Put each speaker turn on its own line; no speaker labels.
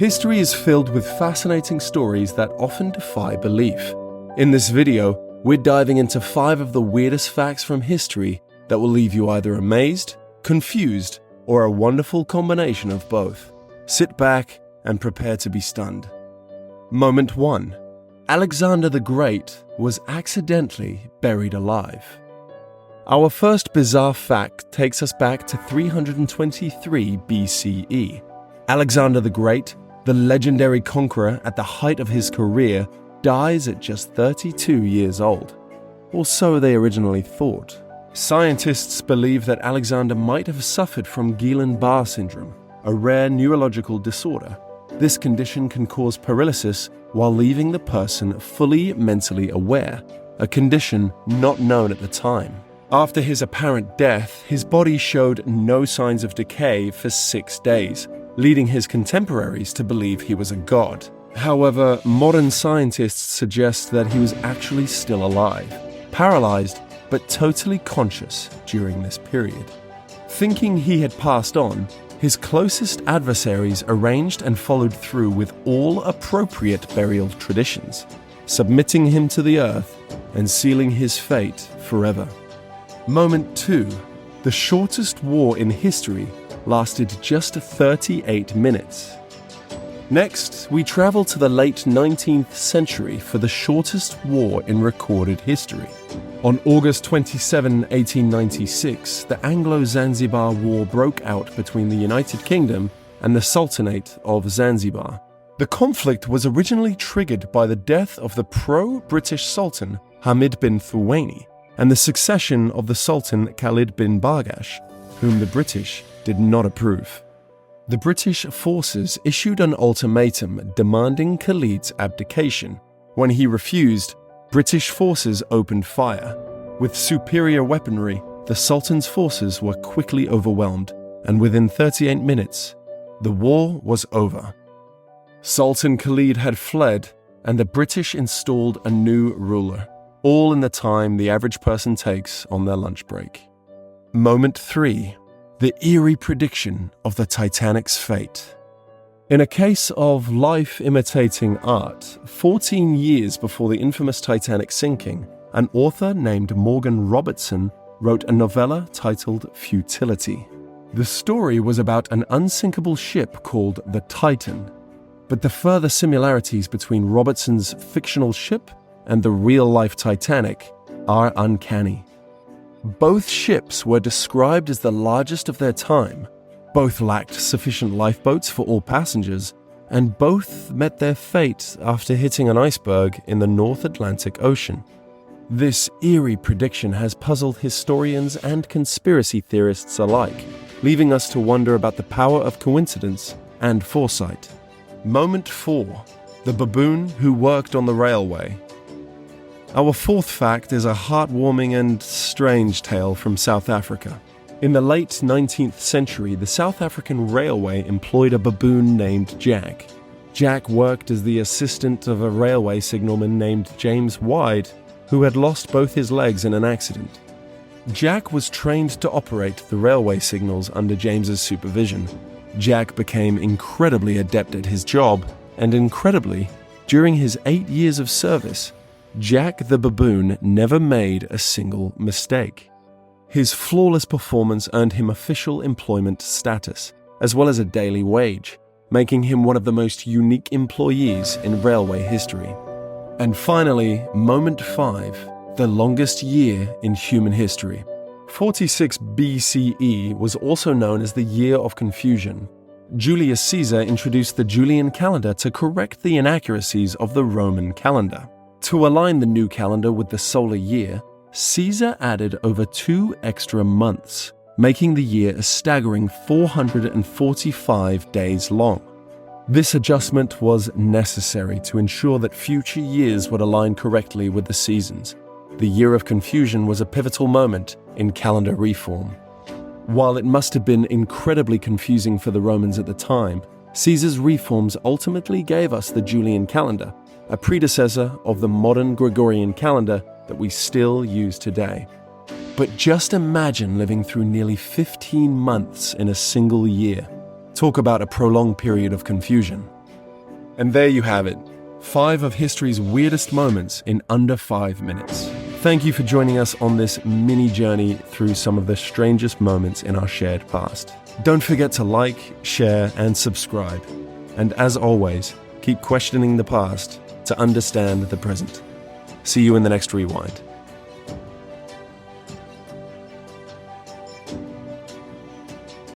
History is filled with fascinating stories that often defy belief. In this video, we're diving into 5 of the weirdest facts from history that will leave you either amazed, confused, or a wonderful combination of both. Sit back and prepare to be stunned. Moment 1. Alexander the Great was accidentally buried alive. Our first bizarre fact takes us back to 323 BCE. Alexander the Great, the legendary conqueror at the height of his career, dies at just 32 years old. Or so they originally thought. Scientists believe that Alexander might have suffered from Guillain-Barré syndrome, a rare neurological disorder. This condition can cause paralysis while leaving the person fully mentally aware, a condition not known at the time. After his apparent death, his body showed no signs of decay for 6 days, leading his contemporaries to believe he was a god. However, modern scientists suggest that he was actually still alive, paralyzed but totally conscious during this period. Thinking he had passed on, his closest adversaries arranged and followed through with all appropriate burial traditions, submitting him to the earth and sealing his fate forever. Moment 2. The shortest war in history lasted just 38 minutes. Next, we travel to the late 19th century for the shortest war in recorded history. On August 27, 1896, the Anglo-Zanzibar War broke out between the United Kingdom and the Sultanate of Zanzibar. The conflict was originally triggered by the death of the pro-British Sultan Hamid bin Thuwaini and the succession of the Sultan Khalid bin Bargash, whom the British did not approve. The British forces issued an ultimatum demanding Khalid's abdication. When he refused, British forces opened fire. With superior weaponry, the Sultan's forces were quickly overwhelmed, and within 38 minutes, the war was over. Sultan Khalid had fled, and the British installed a new ruler, all in the time the average person takes on their lunch break. Moment 3. The eerie prediction of the Titanic's fate. In a case of life imitating art, 14 years before the infamous Titanic sinking, an author named Morgan Robertson wrote a novella titled Futility. The story was about an unsinkable ship called the Titan, but the further similarities between Robertson's fictional ship and the real-life Titanic are uncanny. Both ships were described as the largest of their time, both lacked sufficient lifeboats for all passengers, and both met their fate after hitting an iceberg in the North Atlantic Ocean. This eerie prediction has puzzled historians and conspiracy theorists alike, leaving us to wonder about the power of coincidence and foresight. Moment 4. The baboon who worked on the railway. Our fourth fact is a heartwarming and strange tale from South Africa. In the late 19th century, the South African Railway employed a baboon named Jack. Jack worked as the assistant of a railway signalman named James Wide, who had lost both his legs in an accident. Jack was trained to operate the railway signals under James's supervision. Jack became incredibly adept at his job, and incredibly, during his 8 years of service, Jack the baboon never made a single mistake. His flawless performance earned him official employment status, as well as a daily wage, making him one of the most unique employees in railway history. And finally, moment 5, the longest year in human history. 46 BCE was also known as the Year of Confusion. Julius Caesar introduced the Julian calendar to correct the inaccuracies of the Roman calendar. To align the new calendar with the solar year, Caesar added over 2 extra months, making the year a staggering 445 days long. This adjustment was necessary to ensure that future years would align correctly with the seasons. The Year of Confusion was a pivotal moment in calendar reform. While it must have been incredibly confusing for the Romans at the time, Caesar's reforms ultimately gave us the Julian calendar, a predecessor of the modern Gregorian calendar that we still use today. But just imagine living through nearly 15 months in a single year. Talk about a prolonged period of confusion. And there you have it, 5 of history's weirdest moments in under 5 minutes. Thank you for joining us on this mini journey through some of the strangest moments in our shared past. Don't forget to like, share, and subscribe. And as always, keep questioning the past to understand the present. See you in the next rewind.